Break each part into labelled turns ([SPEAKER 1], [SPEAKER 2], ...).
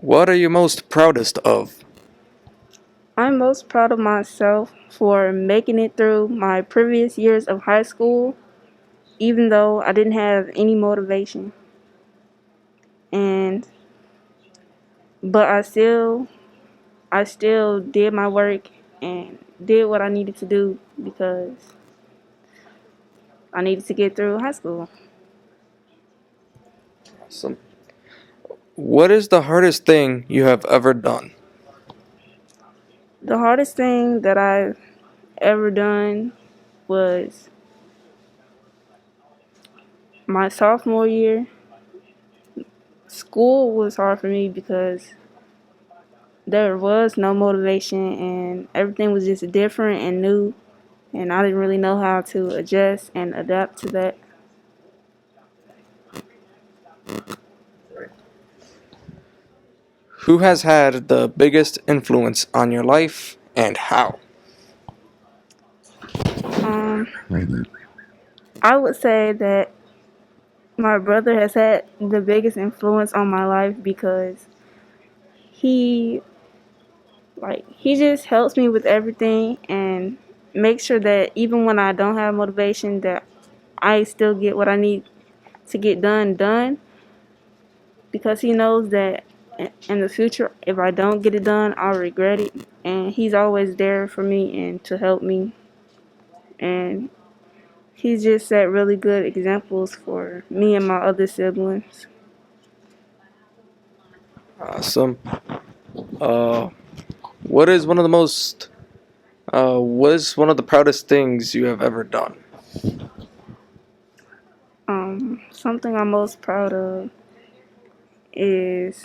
[SPEAKER 1] What are you most proudest of?
[SPEAKER 2] I'm most proud of myself for making it through my previous years of high school, even though I didn't have any motivation. And but I still did my work and did what I needed to do because I needed to get through high school.
[SPEAKER 1] Awesome. What is the hardest thing you have ever done?
[SPEAKER 2] The hardest thing that I've ever done was my sophomore year. School was hard for me because there was no motivation and everything was just different and new, and I didn't really know how to adjust and adapt to that.
[SPEAKER 1] Who has had the biggest influence on your life and how?
[SPEAKER 2] Um, I would say that my brother has had the biggest influence on my life because he he just helps me with everything and makes sure that even when I don't have motivation that I still get what I need to get done because he knows that in the future if I don't get it done I'll regret it, and he's always there for me and to help me, and he's just set really good examples for me and my other siblings.
[SPEAKER 1] Awesome. Uh, what is one of the most what is one of the proudest things you have ever done?
[SPEAKER 2] Something I'm most proud of is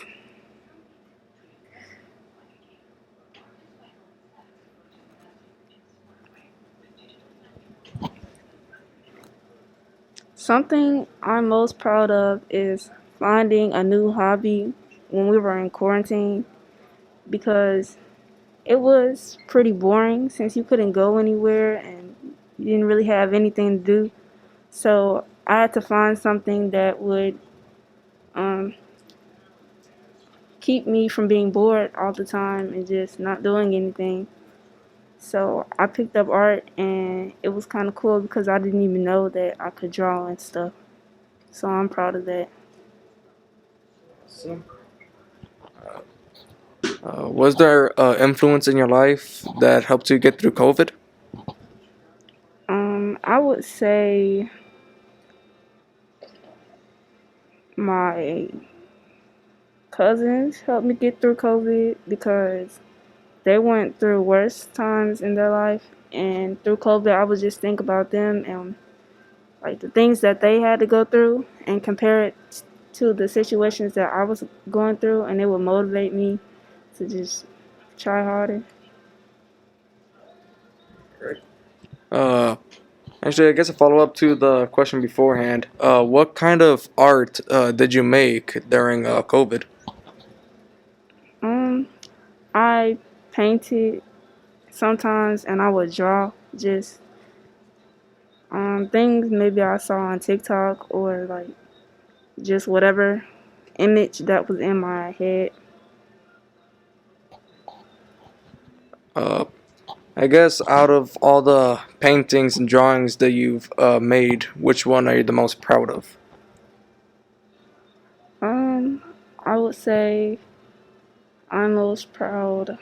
[SPEAKER 2] something I'm most proud of is finding a new hobby when we were in quarantine because it was pretty boring since you couldn't go anywhere and you didn't really have anything to do. So I had to find something that would um, keep me from being bored all the time and just not doing anything. So I picked up art and it was kind of cool because I didn't even know that I could draw and stuff. So I'm proud of that.
[SPEAKER 1] Awesome. Was there influence in your life that helped you get through COVID?
[SPEAKER 2] I would say my cousins helped me get through COVID because they went through worse times in their life, and through COVID, I would just think about them and like the things that they had to go through and compare it to the situations that I was going through, and it would motivate me to just try harder.
[SPEAKER 1] Uh, Actually, I guess a follow up to the question beforehand. What kind of art did you make during COVID?
[SPEAKER 2] Um, I painted sometimes, and I would draw just things maybe I saw on TikTok or like just whatever image that was in my head.
[SPEAKER 1] Uh, I guess out of all the paintings and drawings that you've made, which one are you the most proud of?
[SPEAKER 2] Um, I would say I'm most proud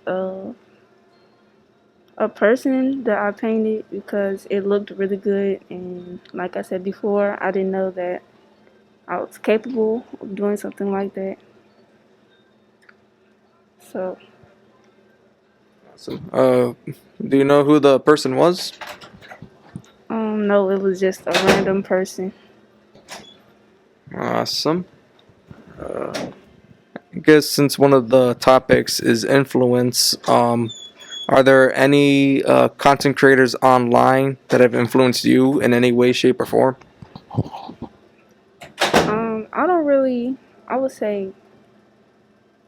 [SPEAKER 2] of a person that I painted because it looked really good, and like I said before, I didn't know that I was capable of doing something like that. So,
[SPEAKER 1] Awesome. Do you know who the person was?
[SPEAKER 2] no, it was just a random person.
[SPEAKER 1] Awesome. I guess since one of the topics is influence, are there any content creators online that have influenced you in any way, shape, or form?
[SPEAKER 2] I don't really. I would say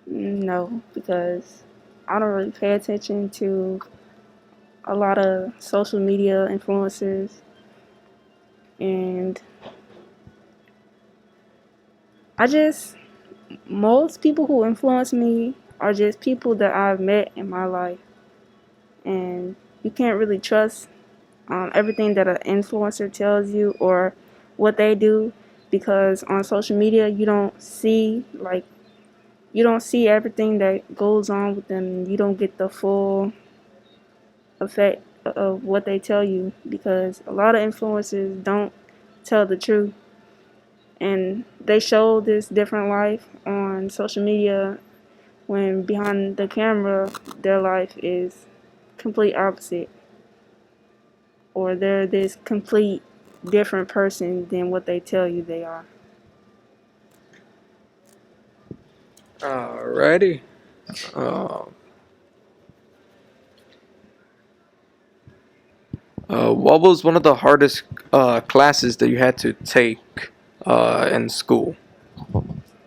[SPEAKER 2] no because I don't really pay attention to a lot of social media influencers, and I just most people who influence me are just people that I've met in my life, and you can't really trust everything that an influencer tells you or what they do, because on social media you don't see everything that goes on with them. You don't get the full effect of what they tell you, because a lot of influencers don't tell the truth, and they show this different life on social media when behind the camera their life is complete opposite, or they're this complete different person than what they tell you they are.
[SPEAKER 1] Alrighty. What was one of the hardest classes that you had to take in school?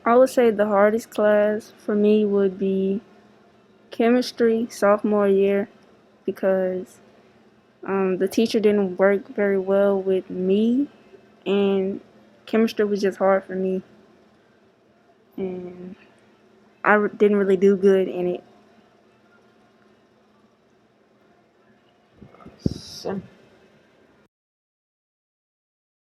[SPEAKER 2] I would say the hardest class for me would be chemistry sophomore year, because the teacher didn't work very well with me, and chemistry was just hard for me, and didn't really do good in it.